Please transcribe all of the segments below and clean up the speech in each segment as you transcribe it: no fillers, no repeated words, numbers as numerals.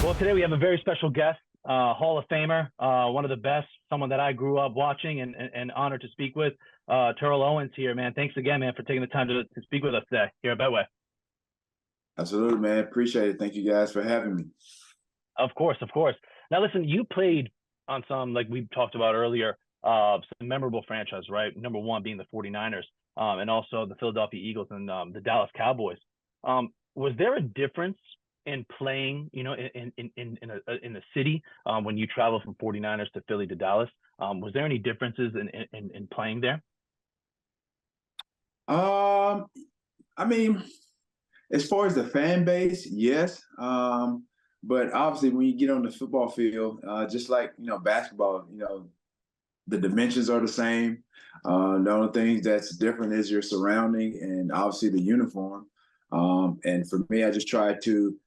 Well, today we have a very special guest, Hall of Famer, one of the best, someone that I grew up watching and honored to speak with. Terrell Owens here, man. Thanks again, man, for taking the time to speak with us today here at Betway. Absolutely, man. Appreciate it. Thank you guys for having me. Of course, of course. Now, listen, you played on some, like we talked about earlier, some memorable franchises, right? Number one being the 49ers, and also the Philadelphia Eagles and the Dallas Cowboys. Was there a difference in playing, in the city when you travel from 49ers to Philly to Dallas? Was there any differences in playing there? I mean, as far as the fan base, yes. But obviously, when you get on the football field, just like basketball, the dimensions are the same. The only thing that's different is your surrounding and obviously the uniform. And for me, I tried to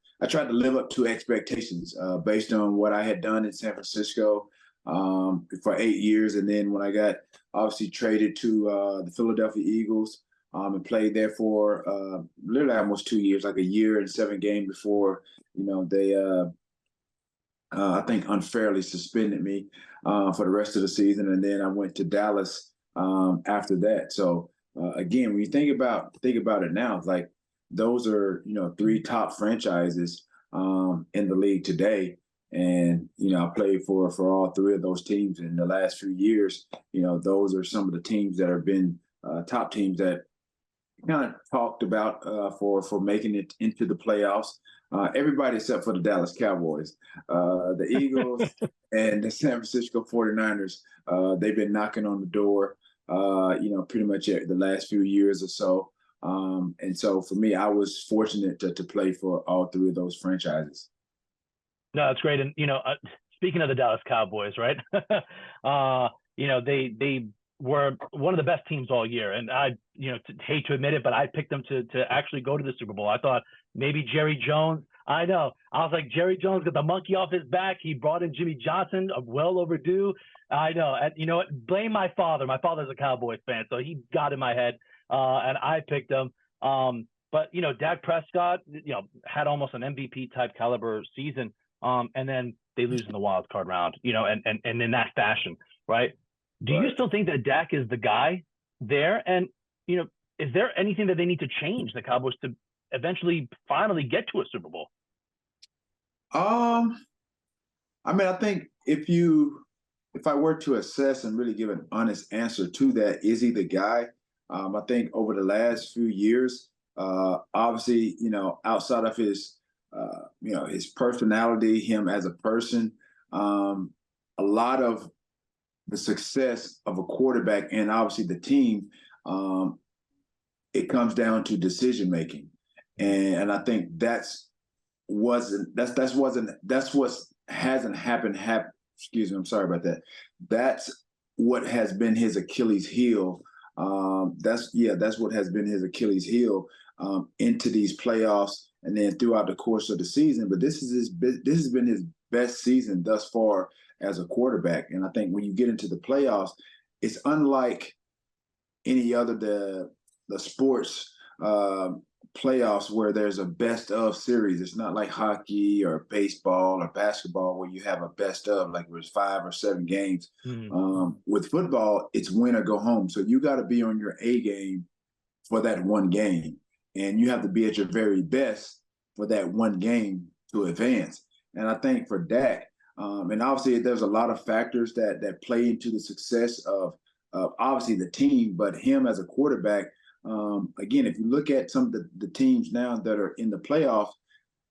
live up to expectations based on what I had done in San Francisco for 8 years, and then when I got obviously traded to the Philadelphia Eagles. And played there for literally almost 2 years, like a year and 7 games before, they, I think, unfairly suspended me for the rest of the season. And then I went to Dallas after that. So, again, when you think about it now, it's like those are, 3 top franchises in the league today. And, I played for all 3 of those teams in the last few years. Those are some of the teams that have been top teams that kind of talked about for making it into the playoffs. Everybody except for the Dallas Cowboys. The Eagles and the San Francisco 49ers, they've been knocking on the door, pretty much the last few years or so. And so for me, I was fortunate to play for all 3 of those franchises. No, that's great. And, speaking of the Dallas Cowboys, right? They were one of the best teams all year. And I, hate to admit it, but I picked them to actually go to the Super Bowl. I thought maybe Jerry Jones. I know. I was like, Jerry Jones got the monkey off his back. He brought in Jimmy Johnson, well overdue. I know. And you know what? Blame my father. My father's a Cowboys fan, so he got in my head, and I picked him. But, Dak Prescott, had almost an MVP type caliber season. And then they lose in the wild card round, and in that fashion, right? Do you still think that Dak is the guy there? And, is there anything that they need to change, the Cowboys, to eventually finally get to a Super Bowl? I mean, I think if I were to assess and really give an honest answer to that, is he the guy? I think over the last few years, obviously, outside of his, his personality, him as a person, a lot of the success of a quarterback and obviously the team, it comes down to decision making, and I think that's what hasn't happened. Excuse me, I'm sorry about that. That's what has been his Achilles heel. That's what has been his Achilles heel into these playoffs and then throughout the course of the season. But this has been his best season thus far as a quarterback. And I think when you get into the playoffs, it's unlike any other the sports playoffs where there's a best of series. It's not like hockey or baseball or basketball where you have a best of, like there's 5 or 7 games. With football, it's win or go home. So you got to be on your A game for that one game. And you have to be at your very best for that one game to advance. And I think for Dak, and obviously there's a lot of factors that play into the success of obviously the team, but him as a quarterback. Again, if you look at some of the teams now that are in the playoffs,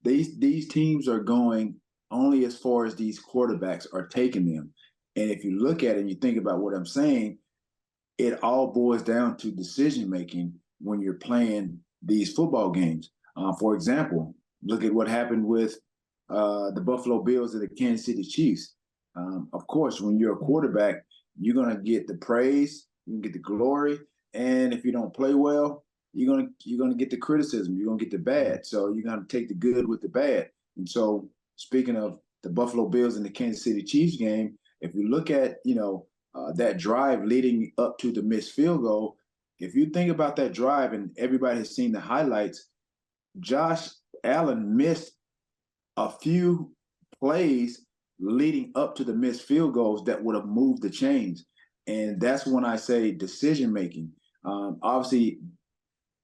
these teams are going only as far as these quarterbacks are taking them. And if you look at it and you think about what I'm saying, it all boils down to decision making when you're playing these football games. For example, look at what happened with the Buffalo Bills and the Kansas City Chiefs. Of course, when you're a quarterback, you're going to get the praise, you can get the glory, and if you don't play well, you're gonna get the criticism, you're gonna get the bad. So you're gonna take the good with the bad. And so, speaking of the Buffalo Bills and the Kansas City Chiefs game, if you look at that drive leading up to the missed field goal, if you think about that drive, and everybody has seen the highlights, Josh Allen missed a few plays leading up to the missed field goals that would have moved the chains. And that's when I say decision making. Obviously,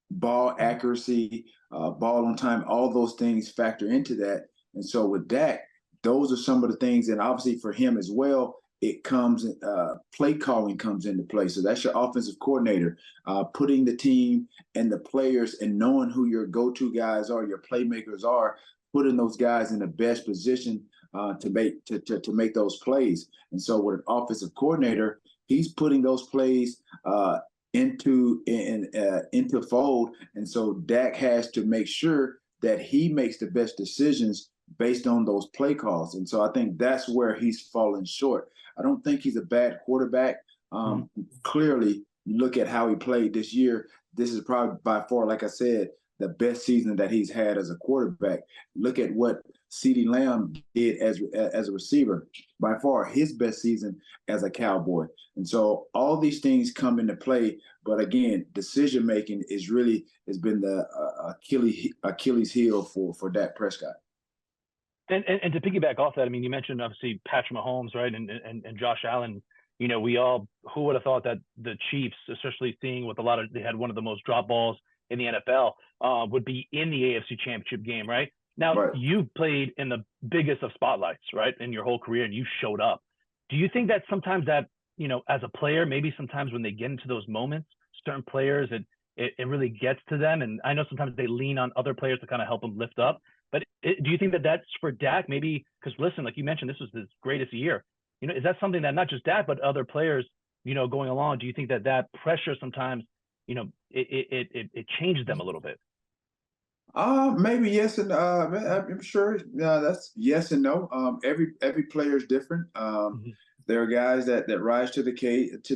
ball accuracy, ball on time, all those things factor into that. And so with Dak, those are some of the things. And obviously for him as well, it comes, play calling comes into play. So that's your offensive coordinator, putting the team and the players and knowing who your go-to guys are, your playmakers are, putting those guys in the best position to make those plays. And so with an offensive coordinator, he's putting those plays into fold, and so Dak has to make sure that he makes the best decisions based on those play calls. And so I think that's where he's fallen short. I don't think he's a bad quarterback. Clearly, you look at how he played this year. This is probably by far, like I said, the best season that he's had as a quarterback. Look at what CeeDee Lamb did as a receiver. By far, his best season as a Cowboy. And so all these things come into play. But again, decision making has been the Achilles heel for Dak Prescott. And to piggyback off that, I mean, you mentioned obviously Patrick Mahomes, right, and Josh Allen. You know, who would have thought that the Chiefs, especially seeing with they had one of the most drop balls in the NFL, would be in the AFC Championship game, right? Now, Right. You played in the biggest of spotlights, right, in your whole career, and you showed up. Do you think that sometimes that, you know, as a player, maybe sometimes when they get into those moments, certain players, it really gets to them? And I know sometimes they lean on other players to kind of help them lift up. But do you think that that's for Dak? Maybe because, listen, like you mentioned, this was his greatest year. You know, is that something that not just Dak, but other players, you know, going along, do you think that pressure sometimes, you know, it changes them a little bit? Maybe yes, and I'm sure that's yes and no. Every player is different. Mhm. There are guys that rise to the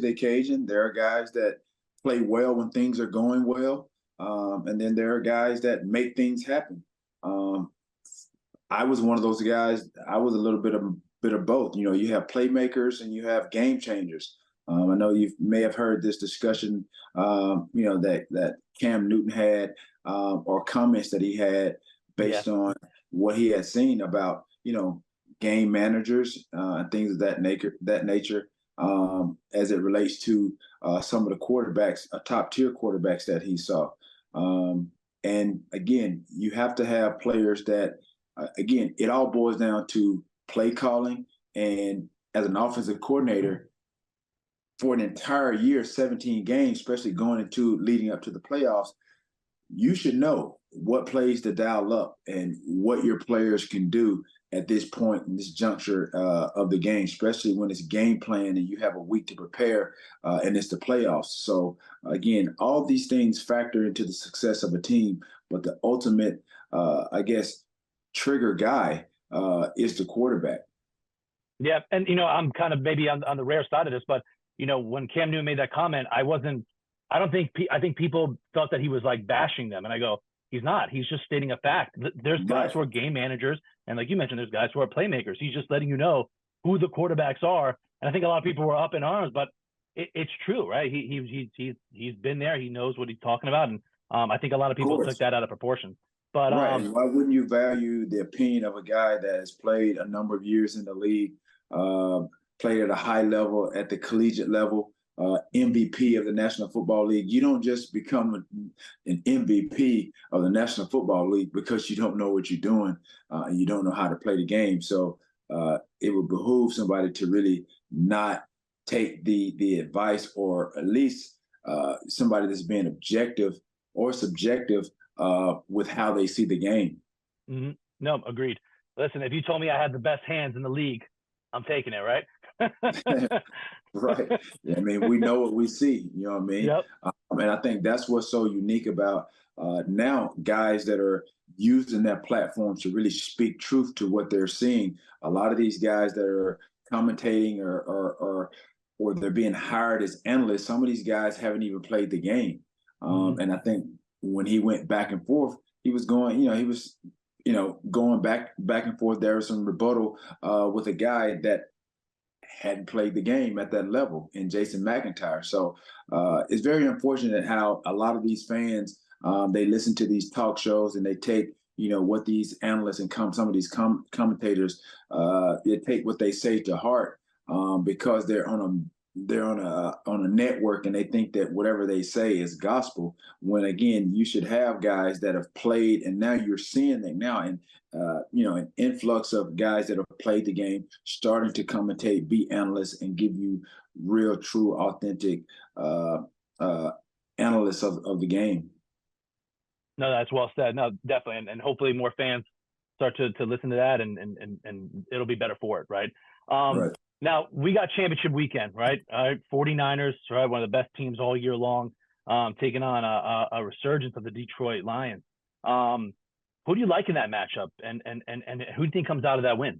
occasion. There are guys that play well when things are going well, and then there are guys that make things happen. Um, I was one of those guys. I was a little bit of both. You know, you have playmakers and you have game changers. I know you may have heard this discussion, you know, that Cam Newton had, or comments that he had based on what he had seen about, you know, game managers and things of that nature, as it relates to some of the quarterbacks, top tier quarterbacks that he saw. And again, you have to have players that, again, it all boils down to play calling. And as an offensive coordinator, for an entire year, 17 games, especially leading up to the playoffs, you should know what plays to dial up and what your players can do at this point in this juncture of the game, especially when it's game plan and you have a week to prepare and it's the playoffs. So again, all these things factor into the success of a team, but the ultimate, I guess, trigger guy is the quarterback. Yeah, and you know, I'm kind of maybe on the rare side of this, but you know, when Cam Newton made that comment, I think people thought that he was like bashing them, and I go, he's not. He's just stating a fact. There's guys who are game managers, and like you mentioned, there's guys who are playmakers. He's just letting you know who the quarterbacks are, and I think a lot of people were up in arms, but it's true, right? He's been there. He knows what he's talking about, and I think a lot of people took that out of proportion. But right, and why wouldn't you value the opinion of a guy that has played a number of years in the league, played at a high level, at the collegiate level, MVP of the National Football League? You don't just become an MVP of the National Football League because you don't know what you're doing and you don't know how to play the game. So it would behoove somebody to really not take the advice, or at least somebody that's being objective or subjective with how they see the game. Mm-hmm. No, agreed. Listen, if you told me I had the best hands in the league, I'm taking it, right? Right. Yeah, I mean, we know what we see, you know what I mean? Yep. And I think that's what's so unique about now guys that are using that platform to really speak truth to what they're seeing. A lot of these guys that are commentating or they're being hired as analysts, some of these guys haven't even played the game. And I think when he went back and forth, he was going, going back and forth. There was some rebuttal with a guy that hadn't played the game at that level in Jason McIntyre. So it's very unfortunate how a lot of these fans, they listen to these talk shows and they take what these analysts and some of these commentators they take what they say to heart, because they're on a network, and they think that whatever they say is gospel, when again you should have guys that have played, and now you're seeing that now, and an influx of guys that have played the game starting to commentate, be analysts, and give you real, true, authentic analysts of the game. No, that's well said. No, definitely, and hopefully more fans start to listen to that, and it'll be better for it, right? Right. Now, we got championship weekend, right? 49ers, right? One of the best teams all year long, taking on a resurgence of the Detroit Lions. Who do you like in that matchup, and who do you think comes out of that win?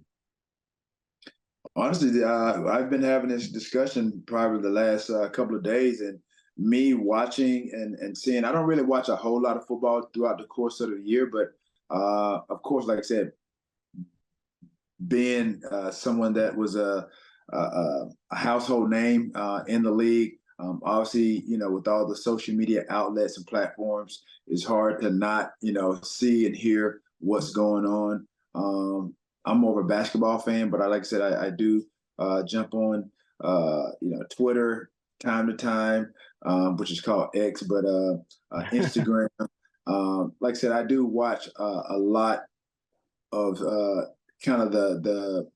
Honestly, I've been having this discussion probably the last couple of days, and me watching and seeing. I don't really watch a whole lot of football throughout the course of the year, but of course, like I said, being someone that was a household name in the league. Obviously, with all the social media outlets and platforms, it's hard to not, see and hear what's going on. I'm more of a basketball fan, but like I said, I do jump on, Twitter time to time, which is called X, but Instagram. Like I said, I do watch a lot of kind of the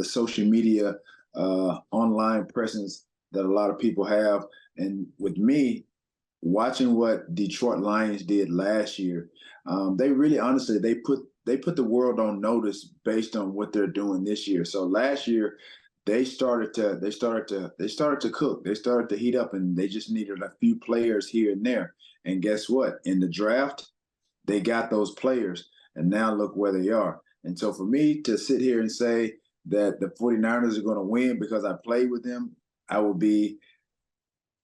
social media online presence that a lot of people have. And with me, watching what Detroit Lions did last year, they really, honestly, they put the world on notice based on what they're doing this year. So last year, they started to cook. They started to heat up, and they just needed a few players here and there. And guess what? In the draft, they got those players, and now look where they are. And so for me to sit here and say that the 49ers are going to win because I played with them, I would be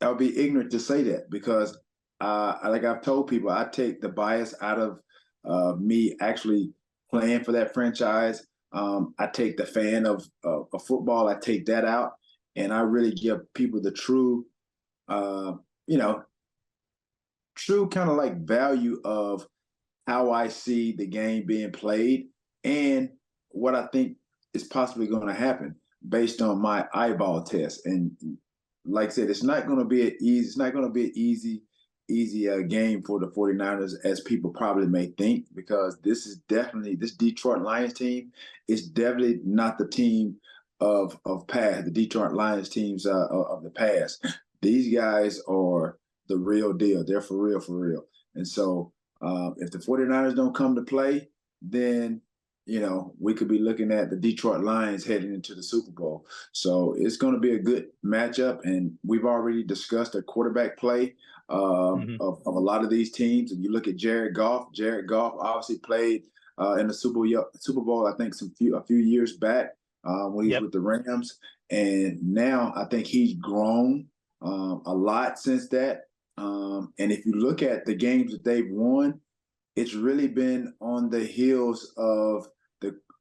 ignorant to say that, because like I've told people, I take the bias out of me actually playing for that franchise. I take the fan of football, I take that out, and I really give people the true, true kind of like value of how I see the game being played and what I think is possibly going to happen based on my eyeball test. And like I said, it's not going to be an easy game for the 49ers, as people probably may think, because this Detroit Lions team is definitely not the team of past, the Detroit Lions teams of the past. These guys are the real deal. They're for real. And so if the 49ers don't come to play, then we could be looking at the Detroit Lions heading into the Super Bowl. So it's going to be a good matchup, and we've already discussed the quarterback play of a lot of these teams. And you look at Jared Goff. Jared Goff obviously played in the Super Bowl, I think a few years back when he was with the Rams, and now I think he's grown a lot since that. And if you look at the games that they've won, it's really been on the heels of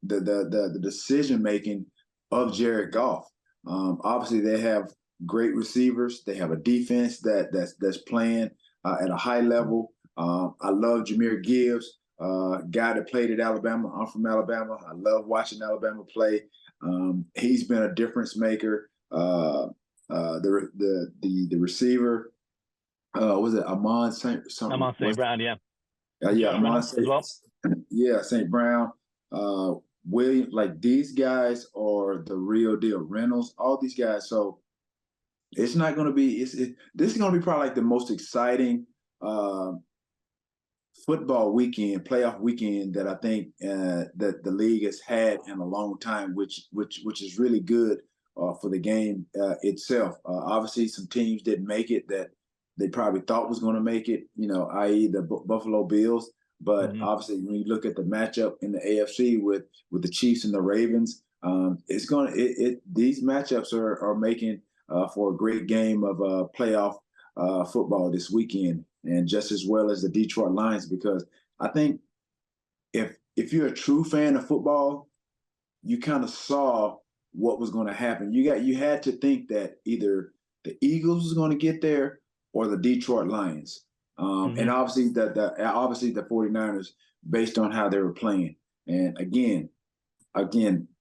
the decision making of Jared Goff. Obviously, they have great receivers. They have a defense that's playing at a high level. I love Jahmyr Gibbs, guy that played at Alabama. I'm from Alabama. I love watching Alabama play. He's been a difference maker. The receiver, was it Amon St. Brown? Yeah. Amon as well. Yeah, St. Brown. William, like these guys are the real deal. Reynolds, all these guys. So it's not going to be. This is going to be probably like the most exciting football weekend, playoff weekend that I think that the league has had in a long time, which is really good for the game itself. Obviously, some teams didn't make it that they probably thought was going to make it. I.e. the Buffalo Bills. But obviously, when you look at the matchup in the AFC with the Chiefs and the Ravens, these matchups are making for a great game of playoff football this weekend, and just as well as the Detroit Lions. Because I think if you're a true fan of football, you kind of saw what was going to happen. You had to think that either the Eagles was going to get there or the Detroit Lions. And obviously the 49ers based on how they were playing. And again,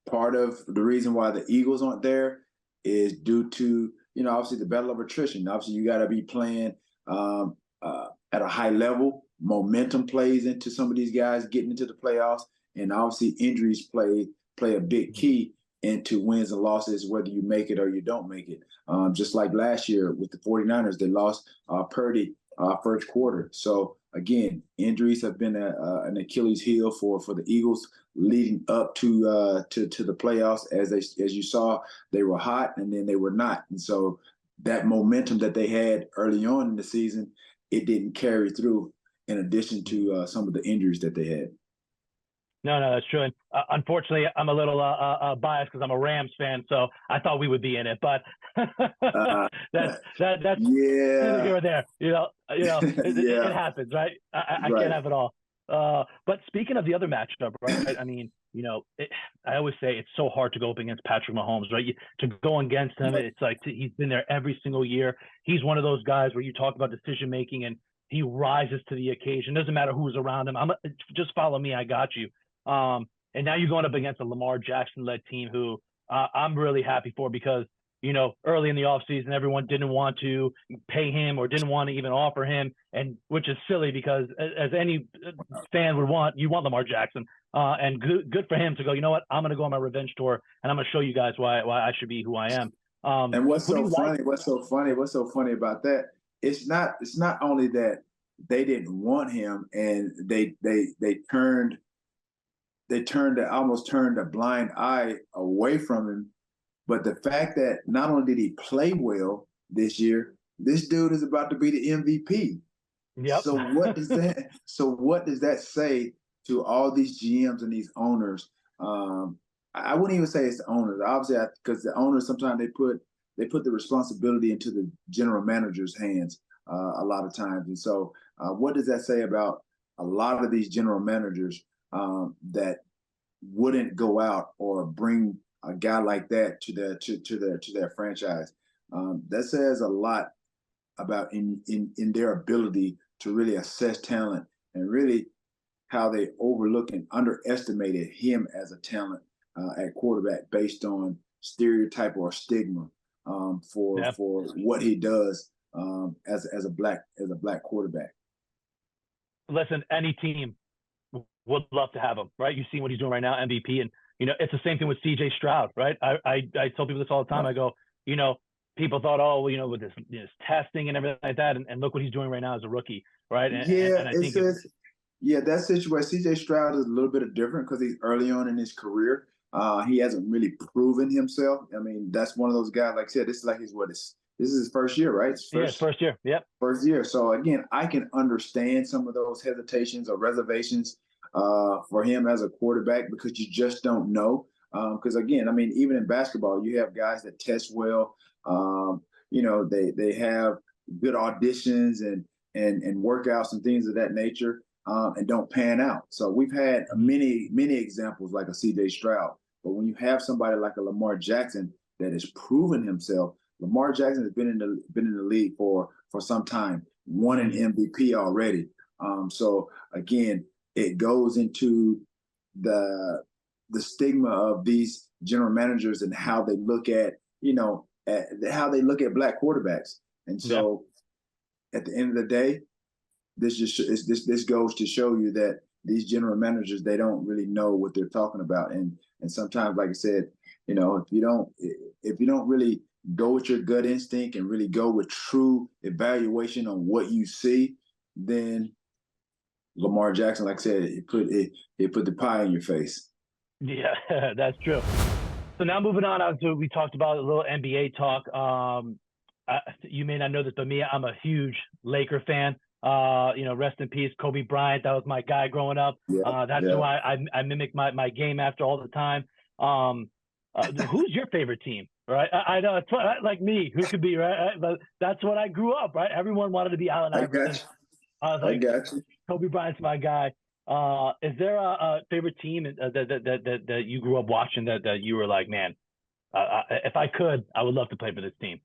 part of the reason why the Eagles aren't there is due to, obviously the battle of attrition. Obviously, you got to be playing at a high level. Momentum plays into some of these guys getting into the playoffs, and obviously injuries play a big key into wins and losses, whether you make it or you don't make it. Just like last year with the 49ers, they lost Purdy first quarter. So again, injuries have been an Achilles heel for the Eagles leading up to the playoffs. As you saw, they were hot and then they were not, and so that momentum that they had early on in the season, it didn't carry through. In addition to some of the injuries that they had. No, that's true. And unfortunately, I'm a little biased because I'm a Rams fan, so I thought we would be in it. But that's yeah, here or there. Yeah. It happens, right? I Right. can't have it all. But speaking of the other matchup, right? I mean, I always say it's so hard to go up against Patrick Mahomes, right? To go against him, it's like he's been there every single year. He's one of those guys where you talk about decision making and he rises to the occasion. Doesn't matter who's around him. Just follow me. I got you. And now you're going up against a Lamar Jackson-led team who I'm really happy for because, early in the offseason, everyone didn't want to pay him or didn't want to even offer him, and which is silly because as any fan would want, you want Lamar Jackson. And good for him to go, you know what, I'm going to go on my revenge tour and I'm going to show you guys why I should be who I am. And what's so funny about that? It's not only that they didn't want him and they almost turned a blind eye away from him, but the fact that not only did he play well this year, this dude is about to be the MVP. Yep. So what does that say to all these GMs and these owners? I wouldn't even say it's the owners, obviously, because the owners sometimes they put the responsibility into the general manager's hands a lot of times. And so what does that say about a lot of these general managers that wouldn't go out or bring a guy like that to their franchise? That says a lot about in their ability to really assess talent and really how they overlook and underestimated him as a talent at quarterback based on stereotype or stigma for what he does as a black quarterback. Listen, any team would love to have him, right? You've seen what he's doing right now, MVP, and it's the same thing with C.J. Stroud, right? I tell people this all the time. I go, people thought, with this testing and everything like that, and look what he's doing right now as a rookie, right? And I think that situation, C.J. Stroud is a little bit different because he's early on in his career. He hasn't really proven himself. I mean, that's one of those guys. Like I said, this is like this is his first year, right? His first year. Yep. First year. So again, I can understand some of those hesitations or reservations for him as a quarterback because you just don't know. Because again, I mean, even in basketball, you have guys that test well. They have good auditions and workouts and things of that nature, and don't pan out. So we've had many examples like a C.J. Stroud. But when you have somebody like a Lamar Jackson that has proven himself, Lamar Jackson has been in the league for some time, won an MVP already. So again, it goes into the stigma of these general managers and how they look at how they look at black quarterbacks. And so at the end of the day, this goes to show you that these general managers, they don't really know what they're talking about. And sometimes, like I said, if you don't really go with your gut instinct and really go with true evaluation on what you see, then Lamar Jackson, like I said, he put the pie in your face. Yeah, that's true. So now moving on to, we talked about a little NBA talk. You may not know this, but me, I'm a huge Laker fan. Rest in peace, Kobe Bryant. That was my guy growing up. That's why I mimic my game after all the time. Who's your favorite team? Right? I know it's like me. Who could be, right? But that's what I grew up, right? Everyone wanted to be Allen Iverson. I was like, Kobe Bryant's my guy. Is there a favorite team that you grew up watching that you were like, man, if I could, I would love to play for this team?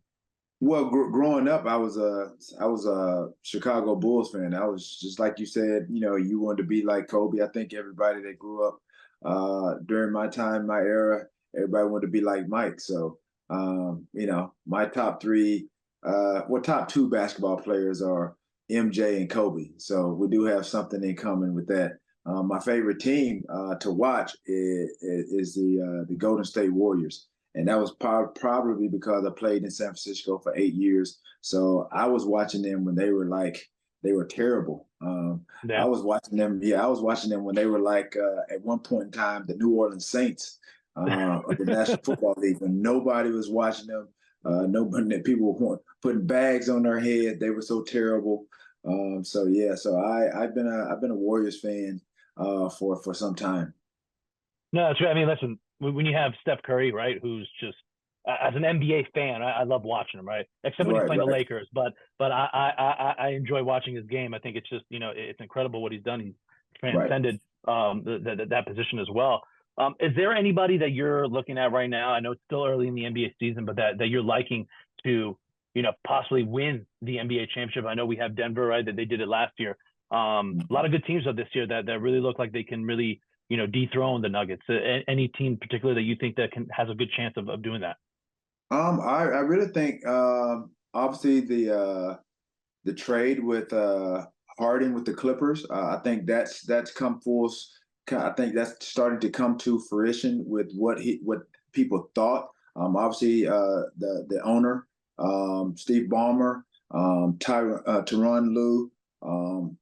Well, growing up, I was a Chicago Bulls fan. I was just like you said, you wanted to be like Kobe. I think everybody that grew up during my time, my era, everybody wanted to be like Mike. So, my top three, top two basketball players are MJ and Kobe. So we do have something in common with that. My favorite team to watch is the Golden State Warriors. And that was probably because I played in San Francisco for 8 years. So I was watching them when they were terrible. I Yeah. was watching them. Yeah, I was watching them when they were at one point in time, the New Orleans Saints of the National Football League, when nobody was watching them. Nobody, people were putting bags on their head. They were so terrible. I've been a Warriors fan for some time. No, that's right. I mean, listen, when you have Steph Curry, right, who's just as an NBA fan, I love watching him, right? Except when he's Right, playing the right, Lakers, but I enjoy watching his game. I think it's just it's incredible what he's done. He's right. transcended that position as well. Is there anybody that you're looking at right now? I know it's still early in the NBA season, but that you're liking to possibly win the NBA championship. I know we have Denver, right? That they did it last year. A lot of good teams of this year that really look like they can really dethrone the Nuggets. Any team particular that you think that has a good chance of doing that? I really think obviously the trade with Harden with the Clippers. I think that's come full. I think that's starting to come to fruition with what people thought. Obviously, the owner, Steve Ballmer, Tyronn Lue, um,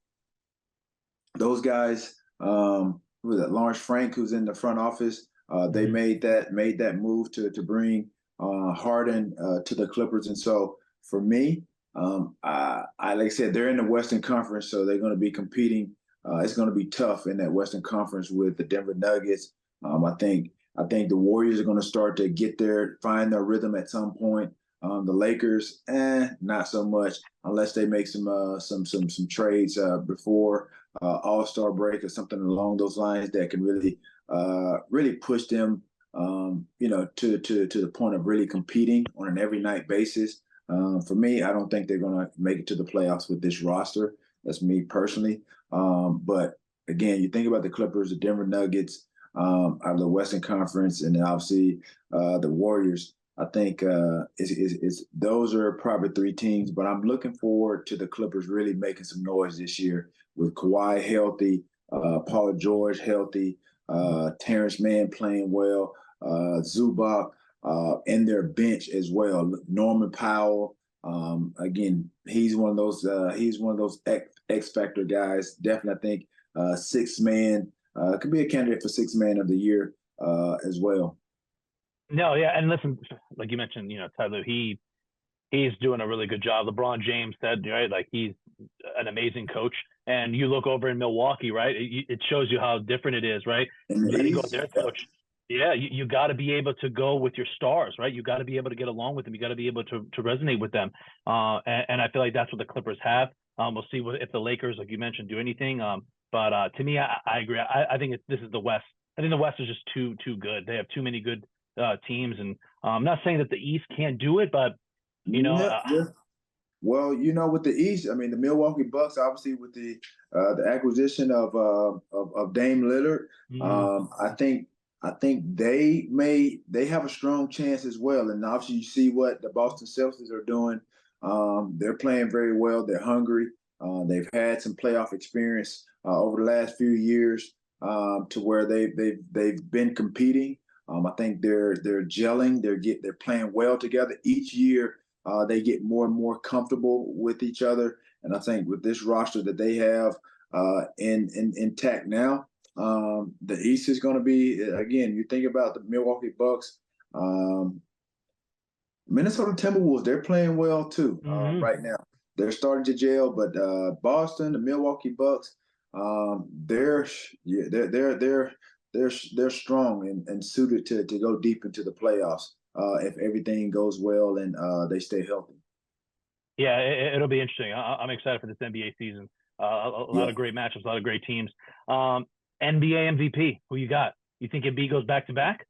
those guys. Who was it? Lawrence Frank, who's in the front office. They Mm-hmm. made that move to bring Harden to the Clippers, and so for me, I like I said, they're in the Western Conference, so they're going to be competing. It's going to be tough in that Western Conference with the Denver Nuggets. I think the Warriors are going to start to find their rhythm at some point. The Lakers, not so much unless they make some trades before All-Star break or something along those lines that can really push them, to the point of really competing on an every night basis. For me, I don't think they're going to make it to the playoffs with this roster. That's me personally. But again, you think about the Clippers, the Denver Nuggets, out of the Western Conference, and then obviously the Warriors. I think those are probably three teams, but I'm looking forward to the Clippers really making some noise this year with Kawhi healthy, Paul George healthy, Terrence Mann playing well, Zubac, and their bench as well. Norman Powell, again, he's one of those X factor guys. Definitely, I think six man could be a candidate for six man of the year as well. No, yeah, and listen, like you mentioned, Tyler, he's doing a really good job. LeBron James said, right, like he's an amazing coach. And you look over in Milwaukee, right? It shows you how different it is, right? In the You got to go with East, their coach. Yeah, you got to be able to go with your stars, right? You got to be able to get along with them. You got to be able to resonate with them. And I feel like that's what the Clippers have. We'll see if the Lakers, like you mentioned, do anything. But to me, I agree. I think this is the West. I think the West is just too good. They have too many good teams, and I'm not saying that the East can't do it, but you know, yeah, yeah. Well, with the East, I mean, the Milwaukee Bucks, obviously, with the acquisition of Dame Lillard, mm, I think they have a strong chance as well. And obviously, you see what the Boston Celtics are doing. They're playing very well. They're hungry. They've had some playoff experience over the last few years to where they've been competing. I think they're gelling. They're playing well together each year. They get more and more comfortable with each other. And I think with this roster that they have intact now, the East is going to be, again, you think about the Milwaukee Bucks, Minnesota Timberwolves, they're playing well too mm-hmm. right now. They're starting to gel, but Boston, the Milwaukee Bucks, they're yeah, they're strong and suited to go deep into the playoffs if everything goes well and they stay healthy. Yeah, it'll be interesting. I'm excited for this NBA season. A lot Yeah. of great matchups, a lot of great teams. NBA MVP, who you got? You think Embiid goes back to back?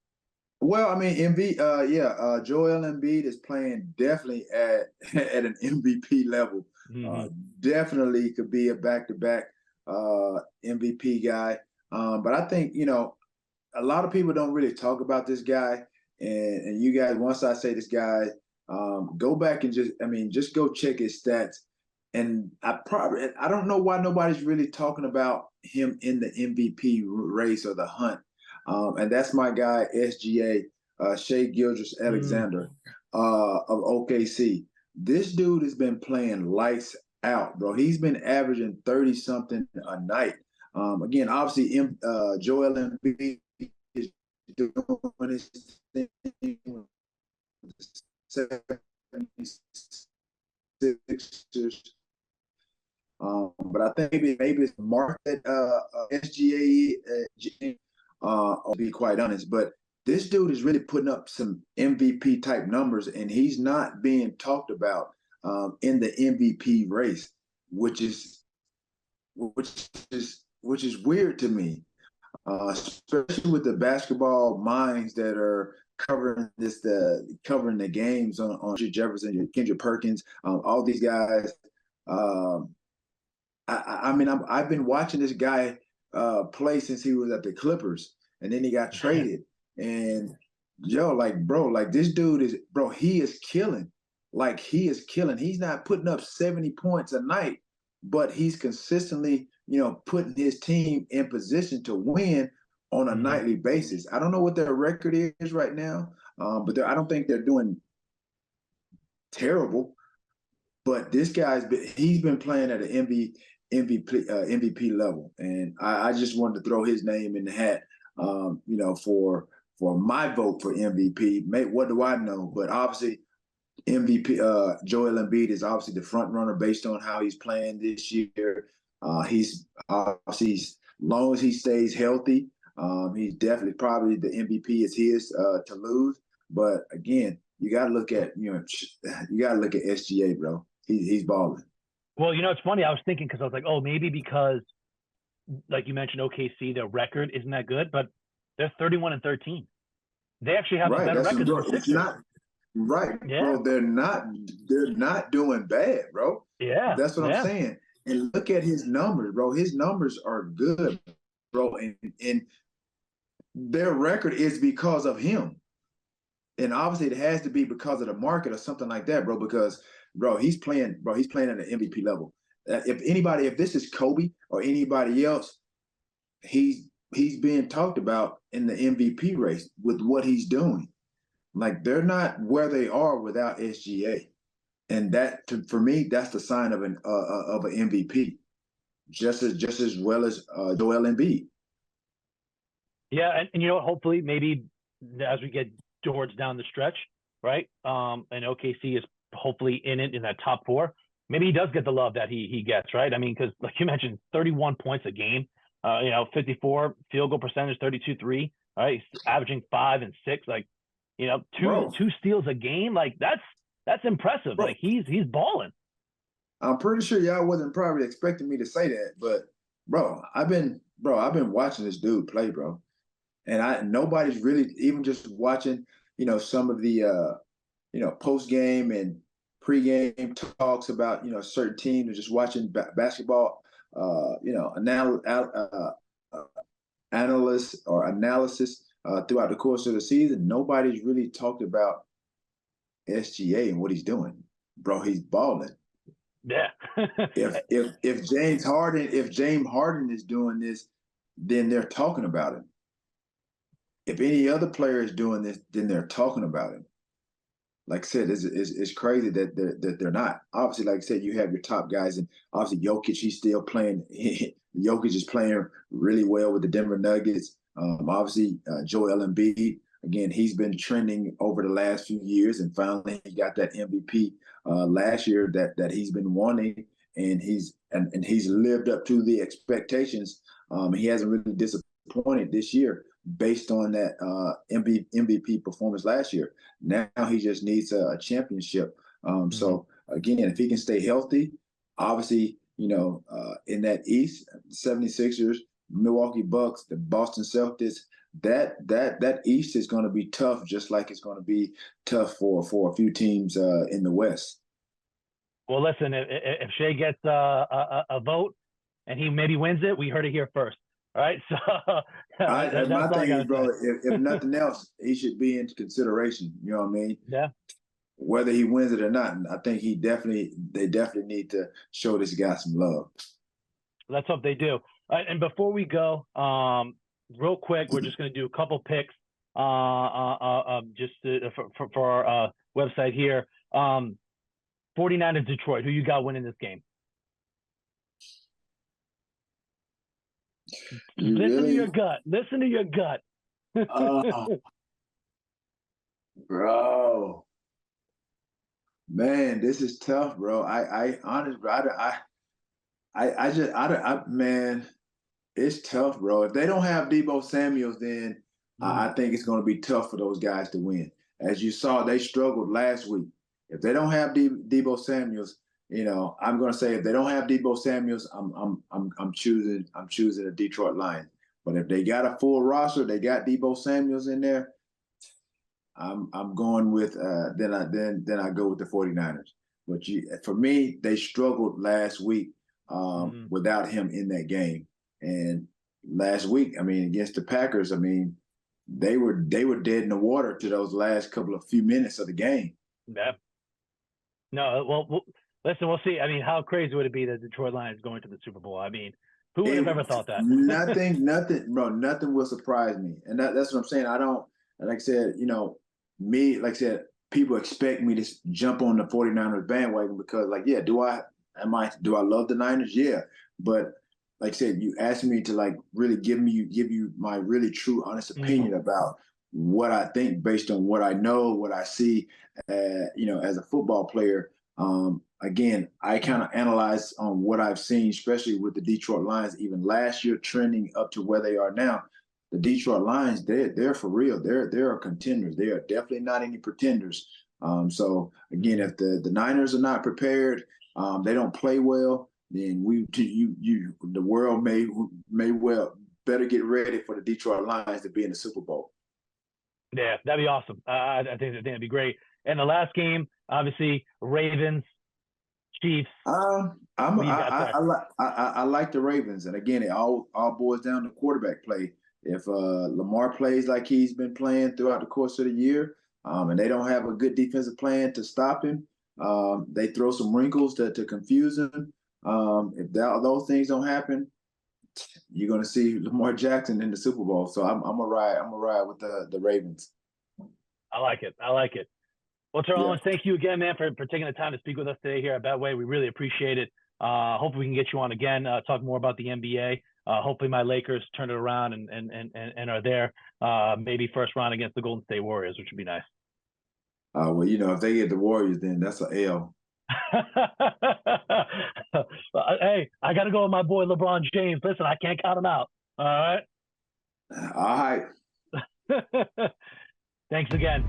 Well, I mean, Joel Embiid is playing definitely at at an MVP level. Hmm. Uh, Definitely could be a back-to-back MVP guy. But I think a lot of people don't really talk about this guy. And you guys, once I say this guy, go back and just go check his stats. And I don't know why nobody's really talking about him in the MVP race or the hunt. And that's my guy, SGA, Shea Gildress Mm. Alexander of OKC. This dude has been playing lights out, bro. He's been averaging 30 something a night. Again, obviously, Joel Embiid is doing his thing with the 76ers. But I think maybe it's market SGA, I'll be quite honest. But this dude is really putting up some MVP type numbers, and he's not being talked about in the MVP race, which is which is weird to me, especially with the basketball minds that are covering the games on Jefferson, Kendrick Perkins, all these guys. Um, I've been watching this guy play since he was at the Clippers, and then he got traded. And like bro, like this dude is bro, he is killing. Like he is killing. He's not putting up 70 points a night, but he's consistently, putting his team in position to win on a Hmm. nightly basis. I don't know what their record is right now, but I don't think they're doing terrible. But this he's been playing at an MVP level, and I just wanted to throw his name in the hat, for my vote for MVP. What do I know? But obviously, MVP Joel Embiid is obviously the front runner based on how he's playing this year. He's obviously, as long as he stays healthy, he's definitely probably the MVP is his to lose. But again, you got to look at SGA, bro. He's balling. Well, it's funny. I was thinking because I was like, oh, maybe because, like you mentioned, OKC, their record isn't that good, but they're 31-13. They actually have a Right. better That's record than bro. the It's Sixers. not right, Yeah, bro. They're not doing bad, bro. yeah, That's what I'm yeah. saying. And look at his numbers, bro. His numbers are good, bro. And their record is because of him. And obviously it has to be because of the market or something like that, bro. Because he's playing at an MVP level. If this is Kobe or anybody else, he's being talked about in the MVP race with what he's doing. Like they're not where they are without SGA, and for me, that's the sign of an MVP, just as well as Joel Embiid. Yeah, and hopefully maybe as we get towards down the stretch, right? And OKC is hopefully in it in that top four. Maybe he does get the love that he gets, right? I mean, because like you mentioned, 31 points a game, 54 field goal percentage, 32-3, right? He's averaging 5 and 6, like two Bro, two steals a game, like that's impressive. bro, Like he's balling. I'm pretty sure y'all wasn't probably expecting me to say that, but I've been watching this dude play, bro, and nobody's really even just watching, some of the post game and pre-game talks about certain teams, or just watching basketball, analysts or analysis throughout the course of the season. Nobody's really talked about SGA and what he's doing, bro. He's balling. Yeah. If James Harden is doing this, then they're talking about him. If any other player is doing this, then they're talking about him. Like I said, it's crazy that they're not. Obviously, like I said, you have your top guys, and obviously Jokic, he's still playing. Jokic is playing really well with the Denver Nuggets. Obviously, Joel Embiid, again, he's been trending over the last few years, and finally he got that MVP last year that he's been wanting, and he's lived up to the expectations. He hasn't really disappointed this year based on that MVP performance last year. Now he just needs a championship. Mm-hmm. So again, if he can stay healthy, obviously, in that East, 76ers, Milwaukee Bucks, the Boston Celtics, that East is going to be tough, just like it's going to be tough for a few teams in the West. Well, listen, if Shea gets a vote and he maybe wins it, we heard it here first. All right, so My that's all I thing is, gotta bro, say. if nothing else, he should be into consideration. You know what I mean? Yeah, Whether he wins it or not, I think they definitely need to show this guy some love. let's hope they do. All right, and before we go, real quick, we're just gonna do a couple picks, just for our website here. 49ers Detroit. Who you got winning this game? Listen to your gut. Listen to your gut. Oh, bro, man, this is tough, bro. I honestly, bro, man, it's tough, bro. If they don't have Deebo Samuels, then I think it's going to be tough for those guys to win. As you saw, they struggled last week. If they don't have Deebo Samuels, I'm going to say if they don't have Deebo Samuels, I'm choosing the Detroit Lions. But if they got a full roster, they got Deebo Samuels in there, I'm going with then I go with the 49ers. But for me, they struggled last week without him in that game. And last week, I mean, against the Packers, I mean, they were dead in the water to those last few minutes of the game. Yeah. No, well, listen, we'll see. I mean, how crazy would it be that Detroit Lions going to the Super Bowl? I mean, who would have ever thought that? Nothing, bro. Nothing will surprise me, and that's what I'm saying. I don't, like I said, like I said, people expect me to jump on the 49ers bandwagon because, like, yeah, do I love the Niners? Yeah, but like I said, you asked me to like really give you my really true, honest opinion about what I think based on what I know, what I see, as a football player. Again, I kind of analyze on what I've seen, especially with the Detroit Lions, even last year trending up to where they are now. The Detroit Lions, they're for real. They're contenders. They are definitely not any pretenders. So again, if the Niners are not prepared, they don't play well, then the world may well better get ready for the Detroit Lions to be in the Super Bowl. Yeah, that'd be awesome. I think that'd be great. And the last game, obviously, Ravens, Chiefs. I like the Ravens, and again, it all boils down to quarterback play. If Lamar plays like he's been playing throughout the course of the year, and they don't have a good defensive plan to stop him, they throw some wrinkles to confuse him. If those things don't happen, you're going to see Lamar Jackson in the Super Bowl. So I'm gonna ride with the Ravens. I like it. Well, Terrell Owens, thank you again, man, for taking the time to speak with us today here at Betway. We really appreciate it. Hopefully we can get you on again, talk more about the NBA. Hopefully my Lakers turn it around and are there, maybe first round against the Golden State Warriors, which would be nice. Well, if they get the Warriors, then that's an L. Hey, I got to go with my boy LeBron James. Listen, I can't count him out. All right. All right. Thanks again.